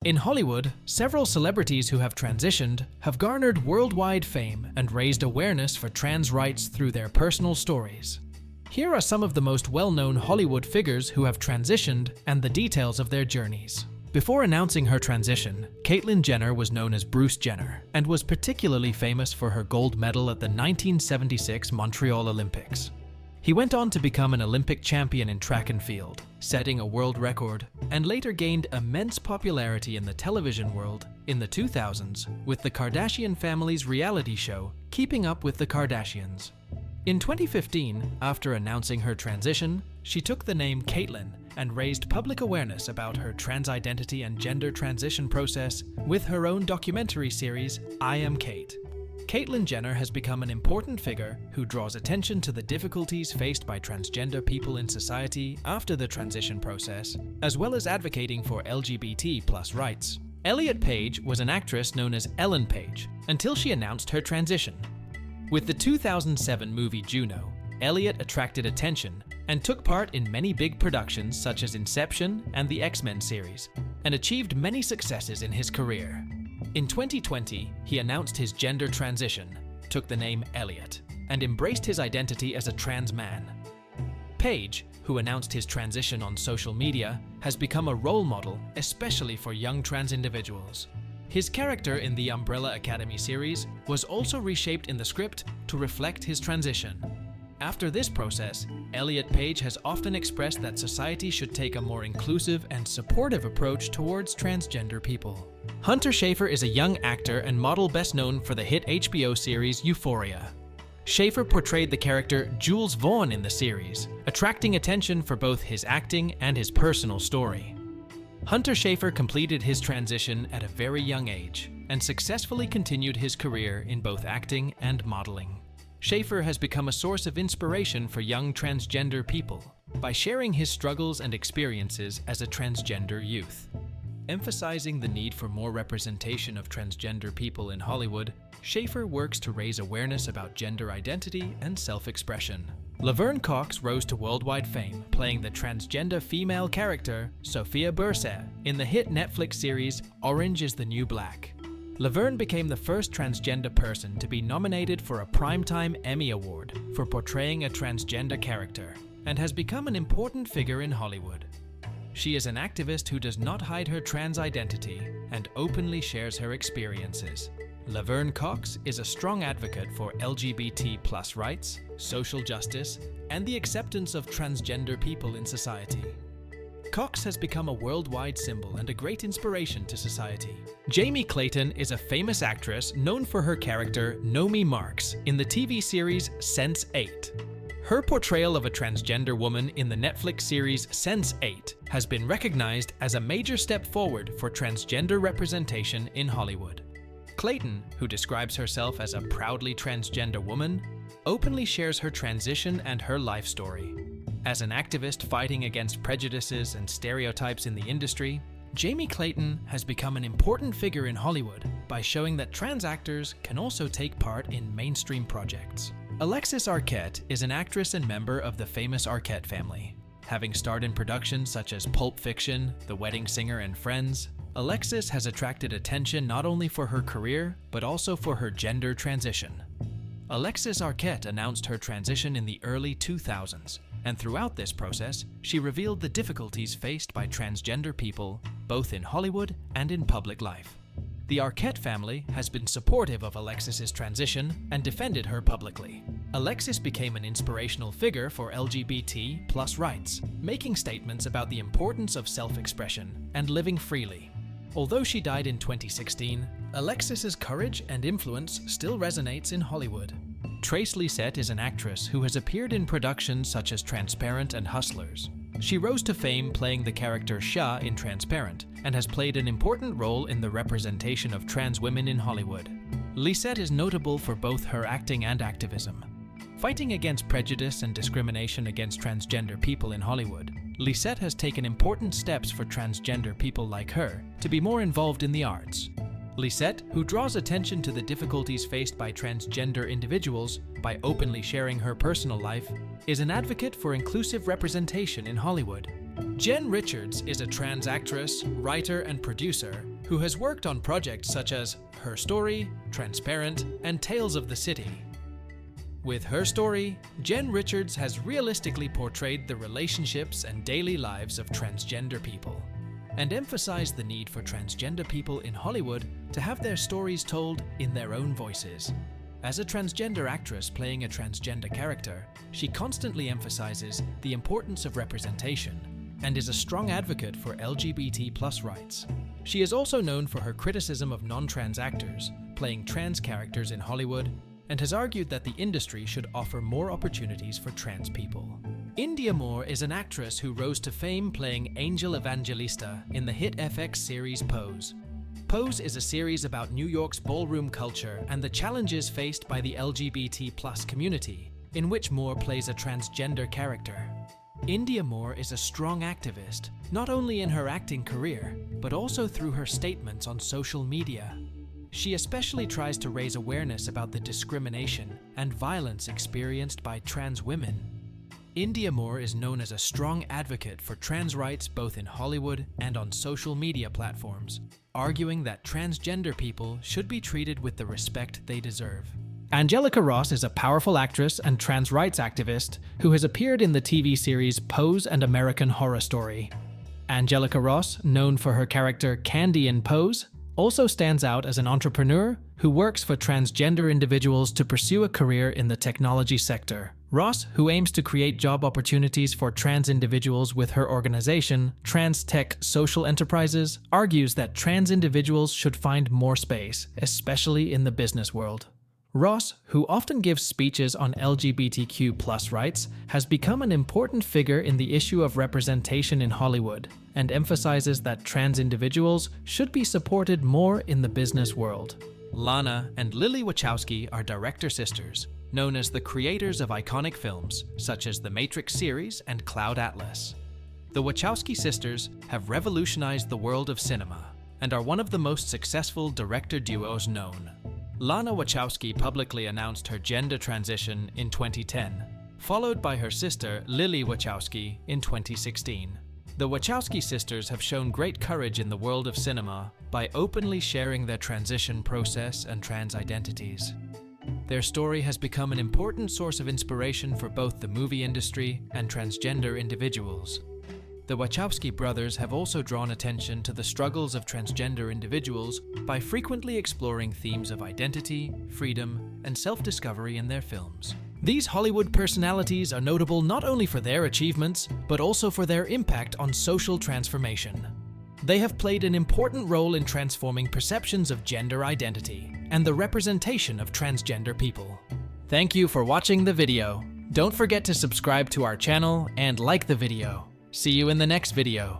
In Hollywood, several celebrities who have transitioned have garnered worldwide fame and raised awareness for trans rights through their personal stories. Here are some of the most well-known Hollywood figures who have transitioned and the details of their journeys. Before announcing her transition, Caitlyn Jenner was known as Bruce Jenner and was particularly famous for her gold medal at the 1976 Montreal Olympics. He went on to become an Olympic champion in track and field, setting a world record, and later gained immense popularity in the television world in the 2000s with the Kardashian family's reality show, Keeping Up with the Kardashians. In 2015, after announcing her transition, she took the name Caitlyn and raised public awareness about her trans identity and gender transition process with her own documentary series, I Am Kate. Caitlyn Jenner has become an important figure who draws attention to the difficulties faced by transgender people in society after the transition process, as well as advocating for LGBT+ rights. Elliot Page was an actress known as Ellen Page until she announced her transition. With the 2007 movie Juno, Elliot attracted attention and took part in many big productions such as Inception and the X-Men series, and achieved many successes in his career. In 2020, he announced his gender transition, took the name Elliot, and embraced his identity as a trans man. Page, who announced his transition on social media, has become a role model, especially for young trans individuals. His character in the Umbrella Academy series was also reshaped in the script to reflect his transition. After this process, Elliot Page has often expressed that society should take a more inclusive and supportive approach towards transgender people. Hunter Schaefer is a young actor and model best known for the hit HBO series Euphoria. Schaefer portrayed the character Jules Vaughn in the series, attracting attention for both his acting and his personal story. Hunter Schaefer completed his transition at a very young age and successfully continued his career in both acting and modeling. Schaefer has become a source of inspiration for young transgender people by sharing his struggles and experiences as a transgender youth. Emphasizing the need for more representation of transgender people in Hollywood, Schaefer works to raise awareness about gender identity and self-expression. Laverne Cox rose to worldwide fame playing the transgender female character Sophia Burseh in the hit Netflix series Orange is the New Black. Laverne became the first transgender person to be nominated for a Primetime Emmy Award for portraying a transgender character, and has become an important figure in Hollywood. She is an activist who does not hide her trans identity and openly shares her experiences. Laverne Cox is a strong advocate for LGBT+ rights, social justice, and the acceptance of transgender people in society. Cox has become a worldwide symbol and a great inspiration to society. Jamie Clayton is a famous actress known for her character Nomi Marks in the TV series Sense8. Her portrayal of a transgender woman in the Netflix series Sense8 has been recognized as a major step forward for transgender representation in Hollywood. Clayton, who describes herself as a proudly transgender woman, openly shares her transition and her life story. As an activist fighting against prejudices and stereotypes in the industry, Jamie Clayton has become an important figure in Hollywood by showing that trans actors can also take part in mainstream projects. Alexis Arquette is an actress and member of the famous Arquette family. Having starred in productions such as Pulp Fiction, The Wedding Singer, and Friends, Alexis has attracted attention not only for her career, but also for her gender transition. Alexis Arquette announced her transition in the early 2000s, and throughout this process, she revealed the difficulties faced by transgender people, both in Hollywood and in public life. The Arquette family has been supportive of Alexis's transition and defended her publicly. Alexis became an inspirational figure for LGBT+ rights, making statements about the importance of self-expression and living freely. Although she died in 2016, Alexis's courage and influence still resonates in Hollywood. Trace Lysette is an actress who has appeared in productions such as Transparent and Hustlers. She rose to fame playing the character Shah in Transparent and has played an important role in the representation of trans women in Hollywood. Lysette is notable for both her acting and activism. Fighting against prejudice and discrimination against transgender people in Hollywood, Lysette has taken important steps for transgender people like her to be more involved in the arts. Lysette, who draws attention to the difficulties faced by transgender individuals by openly sharing her personal life, is an advocate for inclusive representation in Hollywood. Jen Richards is a trans actress, writer, and producer who has worked on projects such as Her Story, Transparent, and Tales of the City. With Her Story, Jen Richards has realistically portrayed the relationships and daily lives of transgender people, and emphasized the need for transgender people in Hollywood to have their stories told in their own voices. As a transgender actress playing a transgender character, she constantly emphasizes the importance of representation and is a strong advocate for LGBT+ rights. She is also known for her criticism of non-trans actors playing trans characters in Hollywood, and has argued that the industry should offer more opportunities for trans people. Indiia Moore is an actress who rose to fame playing Angel Evangelista in the hit FX series Pose. Pose is a series about New York's ballroom culture and the challenges faced by the LGBT+ community, in which Moore plays a transgender character. Indiia Moore is a strong activist, not only in her acting career, but also through her statements on social media. She especially tries to raise awareness about the discrimination and violence experienced by trans women. Indiia Moore is known as a strong advocate for trans rights both in Hollywood and on social media platforms, arguing that transgender people should be treated with the respect they deserve. Angelica Ross is a powerful actress and trans rights activist who has appeared in the TV series Pose and American Horror Story. Angelica Ross, known for her character Candy in Pose, also stands out as an entrepreneur who works for transgender individuals to pursue a career in the technology sector. Ross, who aims to create job opportunities for trans individuals with her organization, Trans Tech Social Enterprises, argues that trans individuals should find more space, especially in the business world. Ross, who often gives speeches on LGBTQ+ rights, has become an important figure in the issue of representation in Hollywood, and emphasizes that trans individuals should be supported more in the business world. Lana and Lily Wachowski are director sisters, known as the creators of iconic films such as the Matrix series and Cloud Atlas. The Wachowski sisters have revolutionized the world of cinema and are one of the most successful director duos known. Lana Wachowski publicly announced her gender transition in 2010, followed by her sister Lily Wachowski in 2016. The Wachowski sisters have shown great courage in the world of cinema by openly sharing their transition process and trans identities. Their story has become an important source of inspiration for both the movie industry and transgender individuals. The Wachowski brothers have also drawn attention to the struggles of transgender individuals by frequently exploring themes of identity, freedom, and self-discovery in their films. These Hollywood personalities are notable not only for their achievements, but also for their impact on social transformation. They have played an important role in transforming perceptions of gender identity and the representation of transgender people. Thank you for watching the video. Don't forget to subscribe to our channel and like the video. See you in the next video.